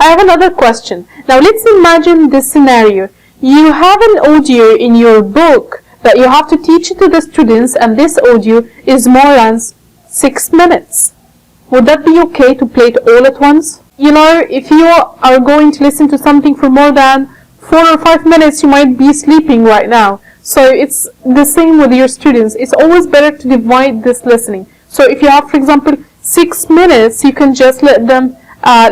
I have another question. Now let's imagine this scenario. You have an audio in your book that you have to teach to the students, and this audio is more than 6 minutes. Would that be okay to play it all at once? You know, if you are going to listen to something for more than 4 or 5 minutes, you might be sleeping right now. So it's the same with your students. It's always better to divide this listening. So if you have, for example, 6 minutes, you can just let them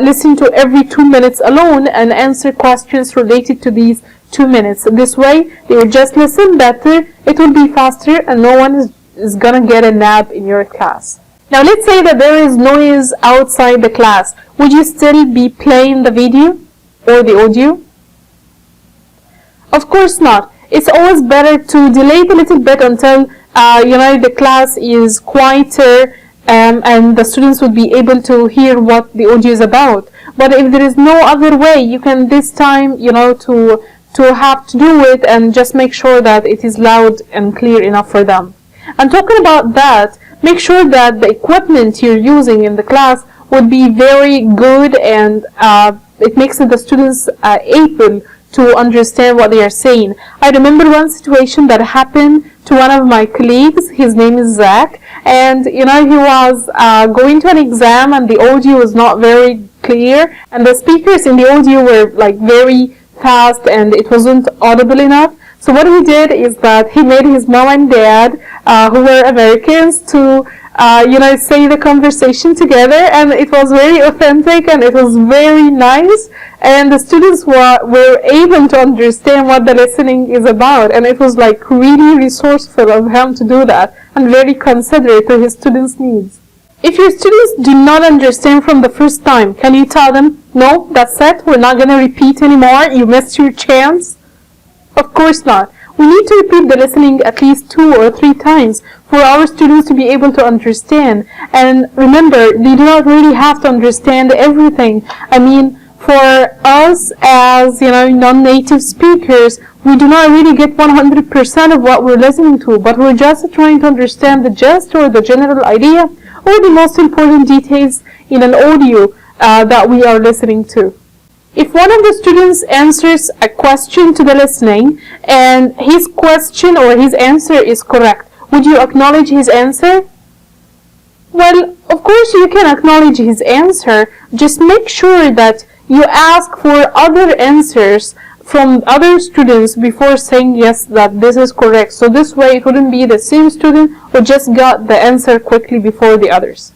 listen to every 2 minutes alone and answer questions related to these 2 minutes. This way, they will just listen better, it will be faster, and no one is gonna get a nap in your class. Now let's say that there is noise outside the class. Would you still be playing the video or the audio? Of course not. It's always better to delay it a little bit until the class is quieter and the students would be able to hear what the audio is about. But if there is no other way, you can this time, to have to do it and just make sure that it is loud and clear enough for them. And talking about that, make sure that the equipment you're using in the class would be very good and it makes the students able to understand what they are saying. I remember one situation that happened to one of my colleagues. His name is Zach, and he was going to an exam and the audio was not very clear and the speakers in the audio were like very fast and it wasn't audible enough. So what he did is that he made his mom and dad, who were Americans, to say the conversation together, and it was very authentic and it was very nice, and the students were able to understand what the listening is about, and it was like really resourceful of him to do that and very considerate to his students' needs. If your students do not understand from the first time, can you tell them, no, that's it, we're not going to repeat anymore, you missed your chance? Of course not. We need to repeat the listening at least 2 or 3 times for our students to be able to understand. And remember, they do not really have to understand everything. I mean, for us as, non-native speakers, we do not really get 100% of what we're listening to, but we're just trying to understand the gist or the general idea or the most important details in an audio that we are listening to. If one of the students answers a question to the listening and his question or his answer is correct, would you acknowledge his answer? Well, of course you can acknowledge his answer. Just make sure that you ask for other answers from other students before saying yes, that this is correct. So this way it wouldn't be the same student who just got the answer quickly before the others.